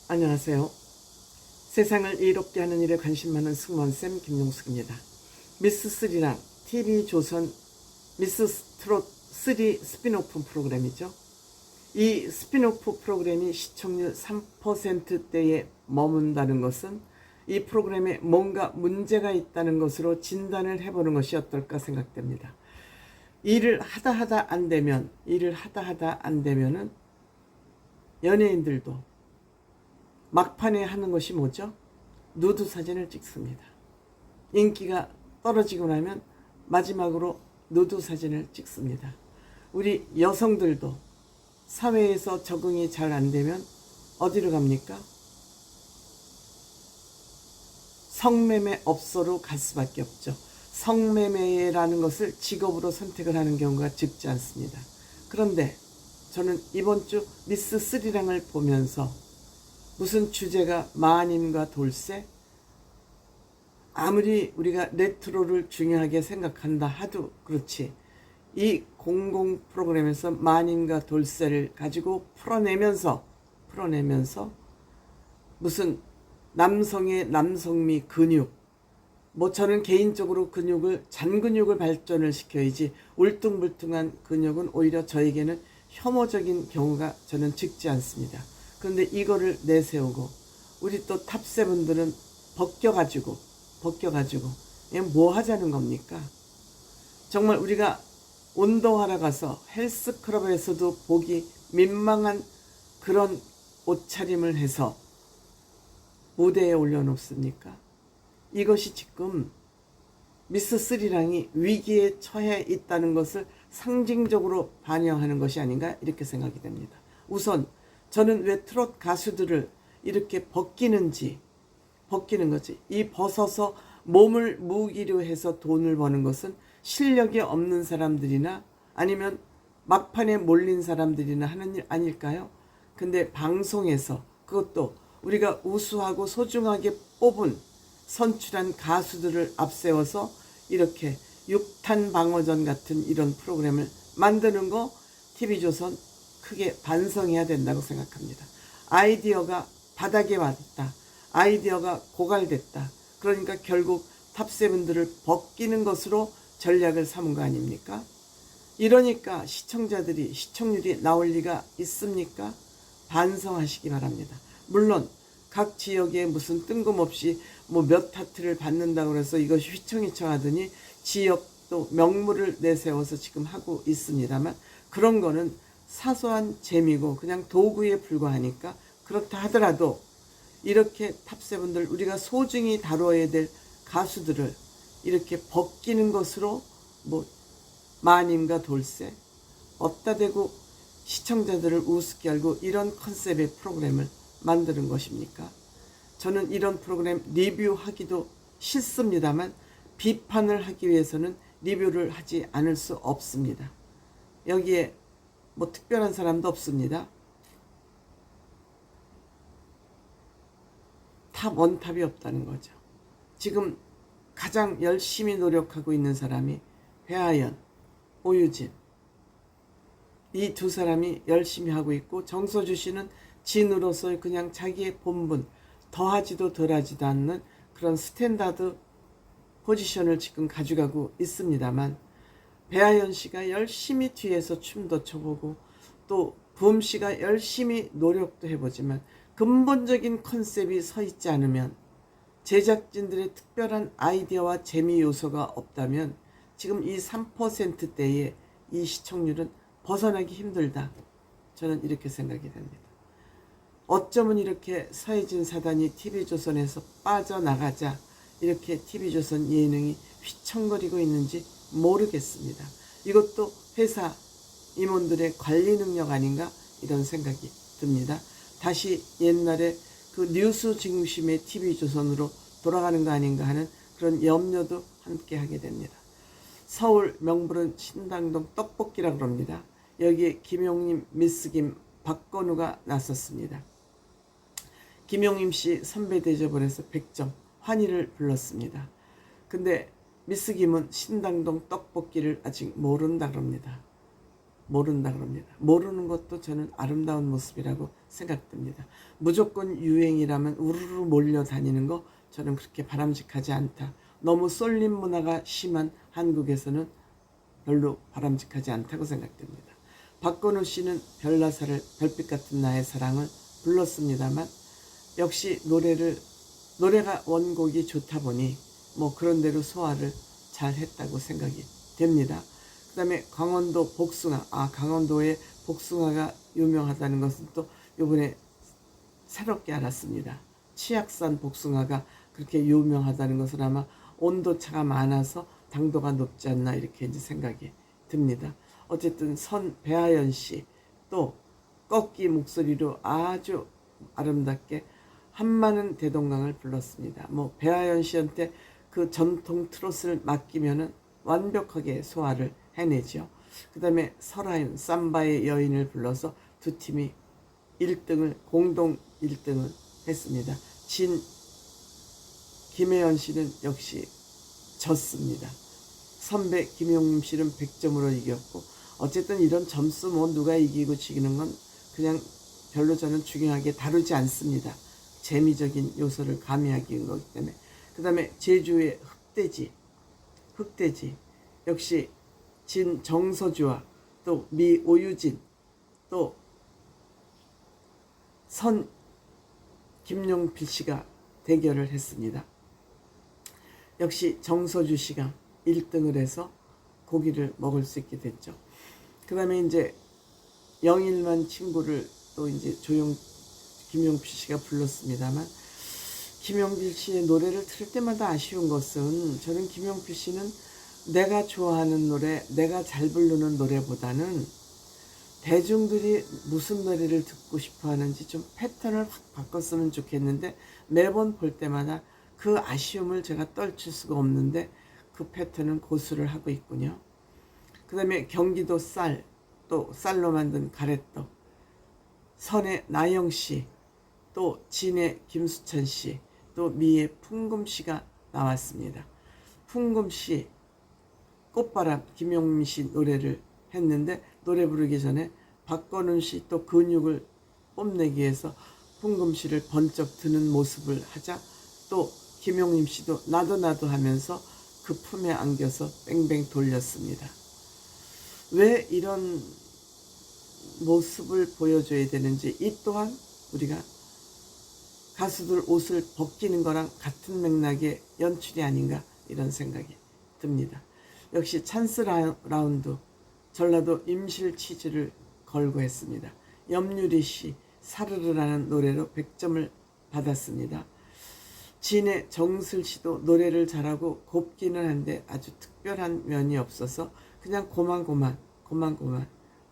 안녕하세요. 세상을 이롭게 하는 일에 관심 많은 승무원쌤 김용숙입니다. 미스3랑 TV조선 미스트롯 3 스피노프 프로그램이죠. 이 스피노프 프로그램이 시청률 3%대에 머문다는 것은 이 프로그램에 뭔가 문제가 있다는 것으로 진단을 해보는 것이 어떨까 생각됩니다. 일을 하다 안 되면은 연예인들도 막판에 하는 것이 뭐죠? 누드 사진을 찍습니다. 인기가 떨어지고 나면 마지막으로 누드 사진을 찍습니다. 우리 여성들도 사회에서 적응이 잘 안 되면 어디로 갑니까? 성매매 업소로 갈 수밖에 없죠. 성매매라는 것을 직업으로 선택을 하는 경우가 적지 않습니다. 그런데 저는 이번 주 미스3랑을 보면서 무슨 주제가 마님과 돌쇠? 아무리 우리가 레트로를 중요하게 생각한다 하도 그렇지, 이 공공 프로그램에서 마님과 돌쇠를 가지고 풀어내면서 무슨 남성의 남성미 근육, 뭐 저는 개인적으로 잔근육을 발전을 시켜야지 울퉁불퉁한 근육은 오히려 저에게는 혐오적인 경우가 저는 적지 않습니다. 그런데 이거를 내세우고 우리 또 탑세분들은 벗겨가지고 뭐 하자는 겁니까? 정말 우리가 운동하러 가서 헬스클럽에서도 보기 민망한 그런 옷차림을 해서 무대에 올려놓습니까? 이것이 지금 미스3랑이 위기에 처해 있다는 것을 상징적으로 반영하는 것이 아닌가 이렇게 생각이 됩니다. 우선 저는 왜 트롯 가수들을 이렇게 벗기는 거지. 이 벗어서 몸을 무기로 해서 돈을 버는 것은 실력이 없는 사람들이나 아니면 막판에 몰린 사람들이나 하는 일 아닐까요? 근데 방송에서 그것도 우리가 우수하고 소중하게 뽑은 선출한 가수들을 앞세워서 이렇게 육탄 방어전 같은 이런 프로그램을 만드는 거 TV조선 크게 반성해야 된다고 생각합니다. 아이디어가 바닥에 왔다. 아이디어가 고갈됐다. 그러니까 결국 탑세분들을 벗기는 것으로 전략을 삼은 거 아닙니까? 이러니까 시청률이 나올 리가 있습니까? 반성하시기 바랍니다. 물론 각 지역에 무슨 뜬금없이 뭐 몇 하트를 받는다고 해서 이것이 휘청휘청하더니 지역도 명물을 내세워서 지금 하고 있습니다만, 그런 거는 사소한 재미고 그냥 도구에 불과하니까, 그렇다 하더라도 이렇게 탑세분들, 우리가 소중히 다뤄야 될 가수들을 이렇게 벗기는 것으로 뭐 마님과 돌쇠 어디다 대고 시청자들을 우습게 알고 이런 컨셉의 프로그램을 만드는 것입니까? 저는 이런 프로그램 리뷰하기도 싫습니다만 비판을 하기 위해서는 리뷰를 하지 않을 수 없습니다. 여기에 뭐 특별한 사람도 없습니다. 원탑이 없다는 거죠. 지금 가장 열심히 노력하고 있는 사람이 배아연, 오유진, 이 두 사람이 열심히 하고 있고, 정서주 씨는 진으로서 그냥 자기의 본분, 더하지도 덜하지도 않는 그런 스탠다드 포지션을 지금 가져가고 있습니다만, 배아연 씨가 열심히 뒤에서 춤도 춰보고 또 부음 씨가 열심히 노력도 해보지만 근본적인 컨셉이 서 있지 않으면, 제작진들의 특별한 아이디어와 재미 요소가 없다면 지금 이 3%대의 이 시청률은 벗어나기 힘들다. 저는 이렇게 생각이 됩니다. 어쩌면 이렇게 서해진 사단이 TV조선에서 빠져나가자 이렇게 TV조선 예능이 휘청거리고 있는지 모르겠습니다. 이것도 회사 임원들의 관리 능력 아닌가 이런 생각이 듭니다. 다시 옛날에 그 뉴스 중심의 TV조선으로 돌아가는 거 아닌가 하는 그런 염려도 함께 하게 됩니다. 서울 명불은 신당동 떡볶이라고 그럽니다. 여기에 김용림, 미스김, 박건우가 나섰습니다. 김용림 씨 선배 대접을 해서 100점 환희를 불렀습니다. 근데 미스김은 신당동 떡볶이를 아직 모른다 그럽니다. 모른다 그럽니다. 모르는 것도 저는 아름다운 모습이라고 생각됩니다. 무조건 유행이라면 우르르 몰려다니는 거 저는 그렇게 바람직하지 않다. 너무 쏠림 문화가 심한 한국에서는 별로 바람직하지 않다고 생각됩니다. 박건우 씨는 별나사를 별빛 같은 나의 사랑을 불렀습니다만 역시 노래가 원곡이 좋다 보니 뭐 그런 대로 소화를 잘 했다고 생각이 됩니다. 그 다음에 강원도 복숭아, 강원도의 복숭아가 유명하다는 것은 또 이번에 새롭게 알았습니다. 치악산 복숭아가 그렇게 유명하다는 것은 아마 온도차가 많아서 당도가 높지 않나 이렇게 이제 생각이 듭니다. 어쨌든 배하연 씨 또 꺾기 목소리로 아주 아름답게 한마는 대동강을 불렀습니다. 뭐 배하연 씨한테 그 전통 트롯을 맡기면은 완벽하게 소화를 해내죠. 그 다음에 설아윤 삼바의 여인을 불러서 두 팀이 1등을 공동 1등을 했습니다. 김혜연 씨는 역시 졌습니다. 선배 김용림 씨는 100점으로 이겼고 어쨌든 이런 점수 뭐 누가 이기고 지기는 건 그냥 별로 저는 중요하게 다루지 않습니다. 재미적인 요소를 가미하기 위한 거기 때문에. 그 다음에 제주의 흑돼지 역시 정서주와 또 오유진 또 김용필 씨가 대결을 했습니다. 역시 정서주 씨가 1등을 해서 고기를 먹을 수 있게 됐죠. 그 다음에 이제 영일만 친구를 또 이제 김용필 씨가 불렀습니다만 김용필 씨의 노래를 들을 때마다 아쉬운 것은 저는 김용필 씨는 내가 좋아하는 노래, 내가 잘 부르는 노래보다는 대중들이 무슨 노래를 듣고 싶어 하는지 좀 패턴을 확 바꿨으면 좋겠는데 매번 볼 때마다 그 아쉬움을 제가 떨칠 수가 없는데 그 패턴은 고수를 하고 있군요. 그 다음에 경기도 또 쌀로 만든 가래떡, 선의 나영씨, 또 진의 김수찬씨, 또 미의 풍금씨가 나왔습니다. 풍금씨, 꽃바람, 김용민씨 노래를 했는데 노래 부르기 전에 박건훈씨 또 근육을 뽐내기 위해서 풍금씨를 번쩍 드는 모습을 하자 또 김용림씨도 나도 하면서 그 품에 안겨서 뺑뺑 돌렸습니다. 왜 이런 모습을 보여줘야 되는지 이 또한 우리가 가수들 옷을 벗기는 거랑 같은 맥락의 연출이 아닌가 이런 생각이 듭니다. 역시 찬스 라운드 전라도 임실치즈를 걸고 했습니다. 염유리 씨 사르르라는 노래로 100점을 받았습니다. 진의 정슬 씨도 노래를 잘하고 곱기는 한데 아주 특별한 면이 없어서 그냥 고만고만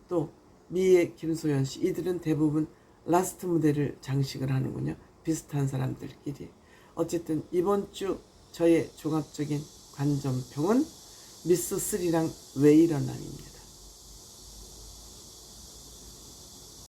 또 미의 김소연 씨 이들은 대부분 라스트 무대를 장식을 하는군요. 비슷한 사람들끼리. 어쨌든 이번 주 저의 종합적인 관점평은 미스 스리랑 왜 이러나입니다.